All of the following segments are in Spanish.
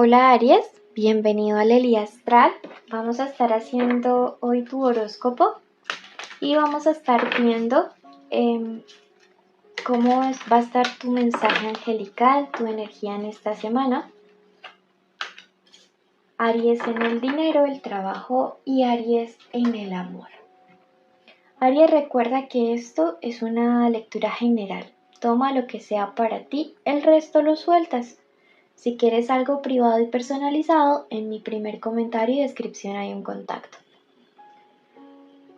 Hola Aries, bienvenido al Elí Astral. Vamos a estar haciendo hoy tu horóscopo y vamos a estar viendo va a estar tu mensaje angelical, tu energía en esta semana. Aries en el dinero, el trabajo y Aries en el amor. Aries, recuerda que esto es una lectura general. Toma lo que sea para ti, el resto lo sueltas. Si quieres algo privado y personalizado, en mi primer comentario y descripción hay un contacto.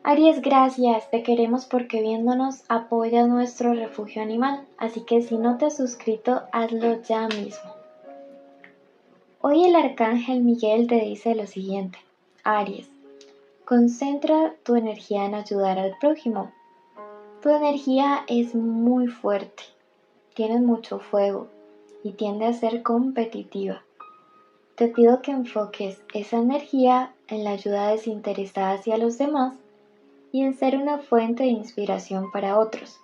Aries, gracias, te queremos porque viéndonos apoyas nuestro refugio animal, así que si no te has suscrito, hazlo ya mismo. Hoy el arcángel Miguel te dice lo siguiente: Aries, concentra tu energía en ayudar al prójimo. Tu energía es muy fuerte, tienes mucho fuego y tiende a ser competitiva. Te pido que enfoques esa energía en la ayuda desinteresada hacia los demás y en ser una fuente de inspiración para otros.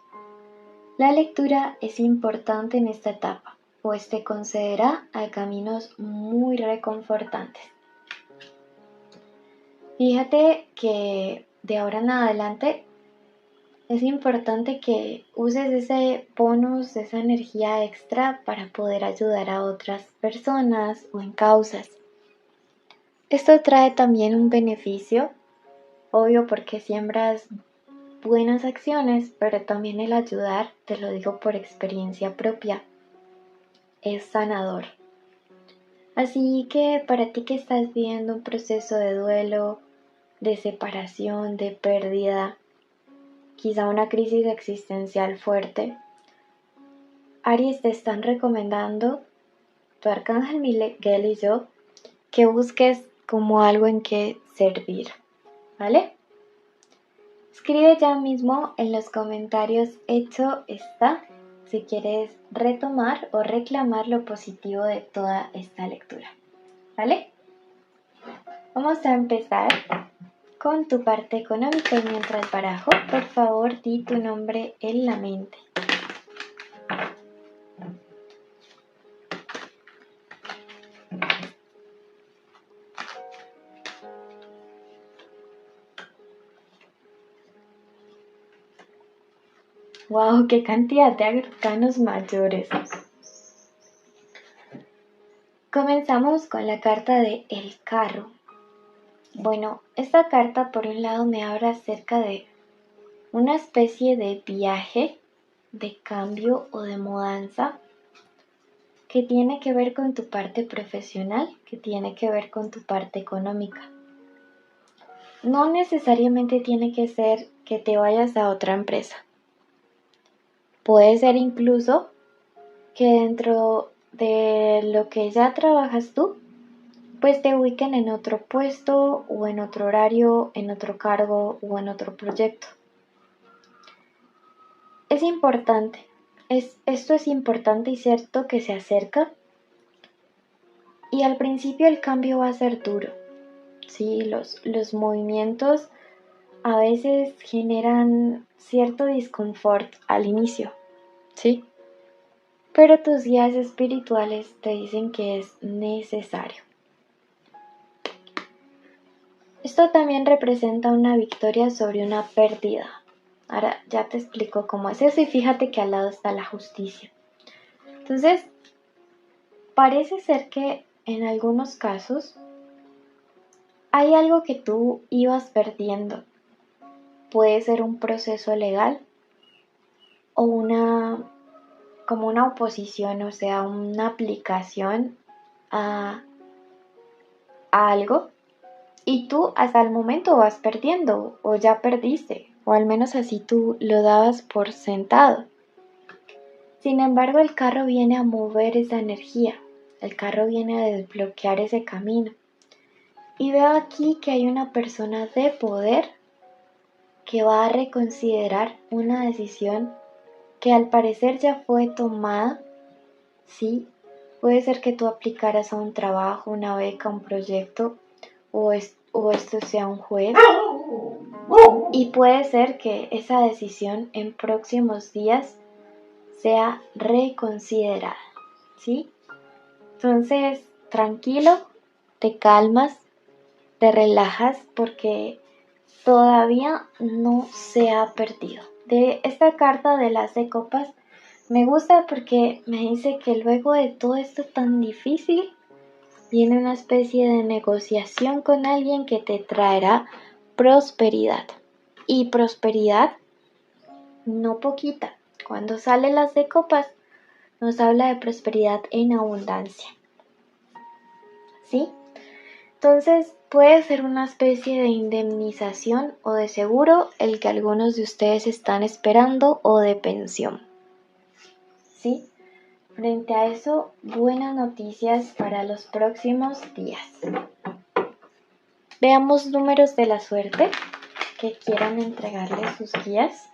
La lectura es importante en esta etapa, pues te concederá a caminos muy reconfortantes. Fíjate que de ahora en adelante es importante que uses ese bonus, esa energía extra para poder ayudar a otras personas o en causas. Esto trae también un beneficio, obvio porque siembras buenas acciones, pero también el ayudar, te lo digo por experiencia propia, es sanador. Así que para ti que estás viviendo un proceso de duelo, de separación, de pérdida, quizá una crisis existencial fuerte, Aries, te están recomendando, tu arcángel Miguel y yo, que busques como algo en que servir, ¿vale? Escribe ya mismo en los comentarios hecho está si quieres retomar o reclamar lo positivo de toda esta lectura, ¿vale? Vamos a empezar con tu parte económica y mientras barajo, por favor di tu nombre en la mente. ¡Wow! ¡Qué cantidad de arcanos mayores! Comenzamos con la carta de El Carro. Bueno, esta carta por un lado me habla acerca de una especie de viaje, de cambio o de mudanza que tiene que ver con tu parte profesional, que tiene que ver con tu parte económica. No necesariamente tiene que ser que te vayas a otra empresa. Puede ser incluso que dentro de lo que ya trabajas tú, pues te ubiquen en otro puesto o en otro horario, en otro cargo o en otro proyecto. Es importante, esto es importante y cierto que se acerca. Y al principio el cambio va a ser duro, ¿sí? Los movimientos a veces generan cierto disconfort al inicio, ¿sí? Pero tus guías espirituales te dicen que es necesario. Esto también representa una victoria sobre una pérdida. Ahora ya te explico cómo es eso y fíjate que al lado está la justicia. Entonces, parece ser que en algunos casos hay algo que tú ibas perdiendo. Puede ser un proceso legal o como una oposición, o sea, una aplicación a algo y tú hasta el momento vas perdiendo o ya perdiste, o al menos así tú lo dabas por sentado. Sin embargo, el carro viene a mover esa energía, el carro viene a desbloquear ese camino. Y veo aquí que hay una persona de poder que va a reconsiderar una decisión que al parecer ya fue tomada. Sí, puede ser que tú aplicaras a un trabajo, una beca, un proyecto o esto sea un juez. Y puede ser que esa decisión en próximos días sea reconsiderada, ¿sí? Entonces, tranquilo, te calmas, te relajas porque todavía no se ha perdido. De esta carta del As de Copas me gusta porque me dice que luego de todo esto tan difícil viene una especie de negociación con alguien que te traerá prosperidad. Y prosperidad no poquita. Cuando sale las de copas nos habla de prosperidad en abundancia. ¿Sí? Entonces puede ser una especie de indemnización o de seguro el que algunos de ustedes están esperando o de pensión. ¿Sí? Frente a eso, buenas noticias para los próximos días. Veamos números de la suerte que quieran entregarle sus guías.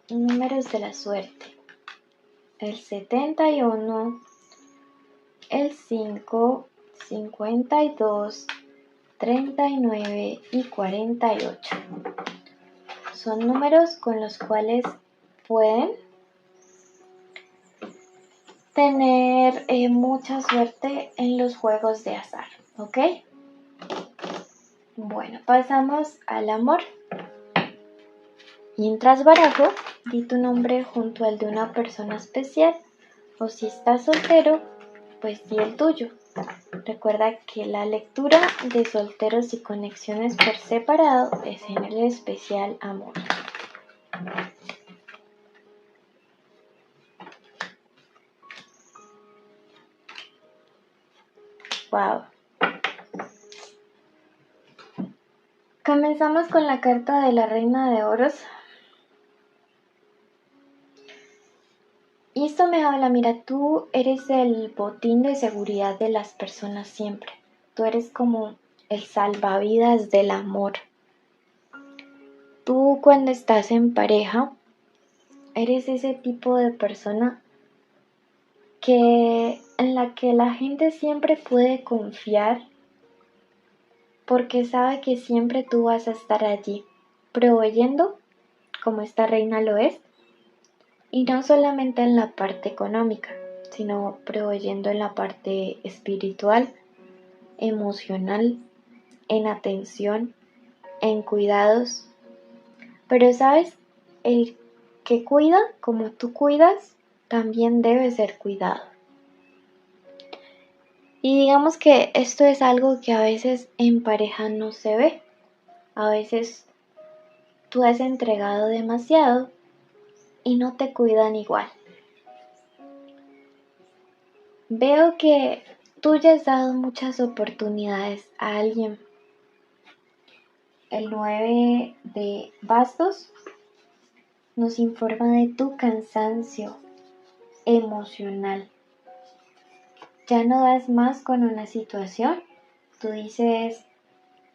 Números de la suerte. El 71, el 5, 52, 39 y 48. Son números con los cuales pueden tener mucha suerte en los juegos de azar, ¿ok? Bueno, pasamos al amor. Mientras barajo, di tu nombre junto al de una persona especial, o si estás soltero, pues di el tuyo. Recuerda que la lectura de solteros y conexiones por separado es en el especial amor. Wow. Comenzamos con la carta de la Reina de Oros. Y esto me habla, mira, tú eres el botín de seguridad de las personas siempre. Tú eres como el salvavidas del amor. Tú cuando estás en pareja, eres ese tipo de persona en la que la gente siempre puede confiar porque sabe que siempre tú vas a estar allí, proveyendo, como esta reina lo es, y no solamente en la parte económica, sino proveyendo en la parte espiritual, emocional, en atención, en cuidados. Pero sabes, el que cuida como tú cuidas, también debe ser cuidado. Y digamos que esto es algo que a veces en pareja no se ve. A veces tú has entregado demasiado y no te cuidan igual. Veo que tú ya has dado muchas oportunidades a alguien. El 9 de bastos nos informa de tu cansancio emocional. Ya no das más con una situación. Tú dices,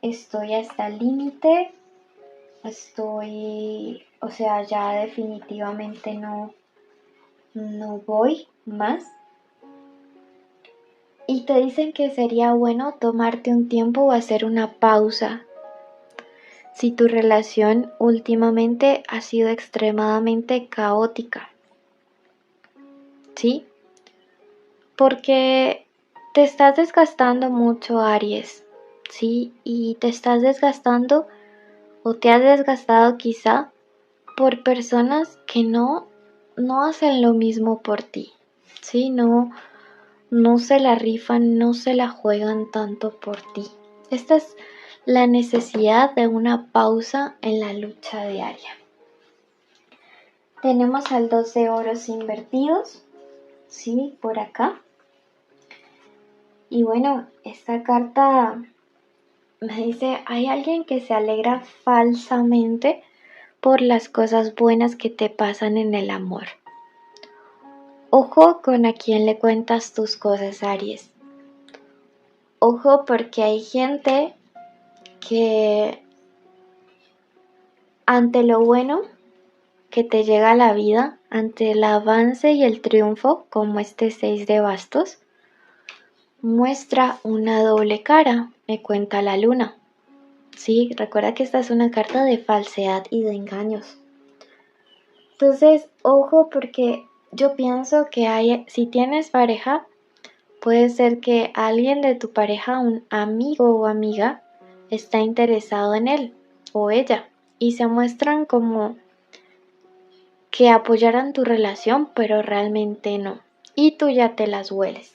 estoy hasta el límite, ya definitivamente no voy más. Y te dicen que sería bueno tomarte un tiempo o hacer una pausa. Si tu relación últimamente ha sido extremadamente caótica, ¿sí? Porque te estás desgastando mucho, Aries, ¿sí? Y te estás desgastando o te has desgastado quizá por personas que no hacen lo mismo por ti, ¿sí? No se la rifan, no se la juegan tanto por ti. Esta es la necesidad de una pausa en la lucha diaria. Tenemos al 2 de oros invertidos, ¿sí? Por acá. Y bueno, esta carta me dice, hay alguien que se alegra falsamente por las cosas buenas que te pasan en el amor. Ojo con a quién le cuentas tus cosas, Aries. Ojo porque hay gente que ante lo bueno que te llega a la vida, ante el avance y el triunfo, como este 6 de bastos, muestra una doble cara, me cuenta la luna. Sí, recuerda que esta es una carta de falsedad y de engaños. Entonces, ojo porque yo pienso que si tienes pareja, puede ser que alguien de tu pareja, un amigo o amiga, está interesado en él o ella y se muestran como que apoyaran tu relación, pero realmente no. Y tú ya te las hueles.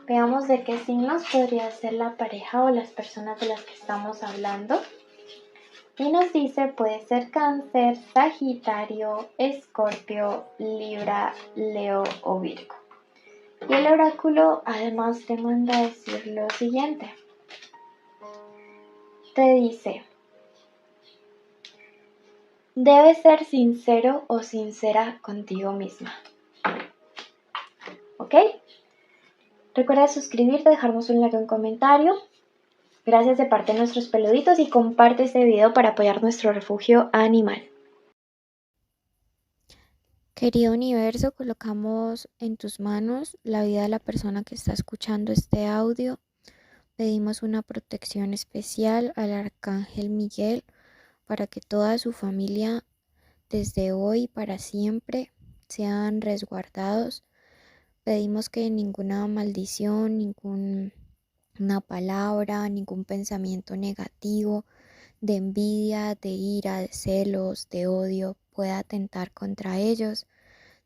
Veamos de qué signos podría ser la pareja o las personas de las que estamos hablando. Y nos dice, puede ser Cáncer, Sagitario, Escorpio, Libra, Leo o Virgo. Y el oráculo además te manda a decir lo siguiente. Te dice, debes ser sincero o sincera contigo misma. ¿Ok? Recuerda suscribirte, dejarnos un like, un comentario. Gracias de parte de nuestros peluditos y comparte este video para apoyar nuestro refugio animal. Querido universo, colocamos en tus manos la vida de la persona que está escuchando este audio. Pedimos una protección especial al Arcángel Miguel para que toda su familia desde hoy para siempre sean resguardados. Pedimos que ninguna maldición, ninguna palabra, ningún pensamiento negativo de envidia, de ira, de celos, de odio pueda atentar contra ellos.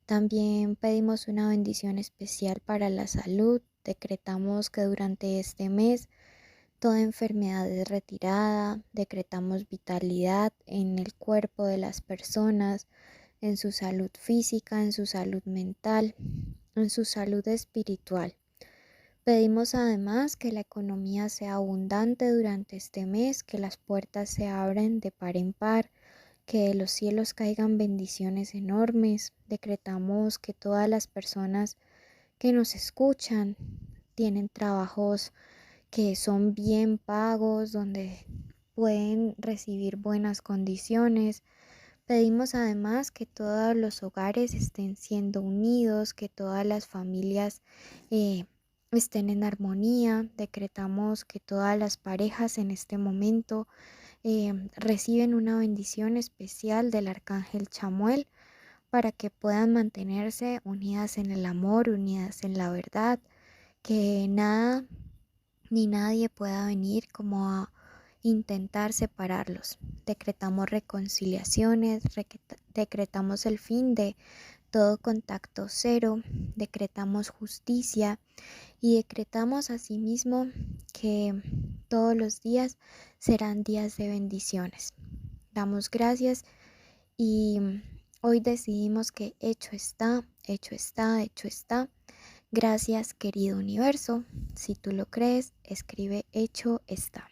También pedimos una bendición especial para la salud. Decretamos que durante este mes toda enfermedad es retirada. Decretamos vitalidad en el cuerpo de las personas, en su salud física, en su salud mental, en su salud espiritual. Pedimos además que la economía sea abundante durante este mes, que las puertas se abran de par en par, que de los cielos caigan bendiciones enormes. Decretamos que todas las personas que nos escuchan tienen trabajos que son bien pagos, donde pueden recibir buenas condiciones. Pedimos además que todos los hogares estén siendo unidos, que todas las familias estén en armonía. Decretamos que todas las parejas en este momento reciben una bendición especial del Arcángel Chamuel para que puedan mantenerse unidas en el amor, unidas en la verdad, que nada ni nadie pueda venir como a intentar separarlos. Decretamos reconciliaciones, decretamos el fin de todo contacto cero, decretamos justicia y decretamos asimismo que todos los días serán días de bendiciones. Damos gracias y hoy decidimos que hecho está, hecho está, hecho está. Gracias, querido universo. Si tú lo crees, escribe hecho está.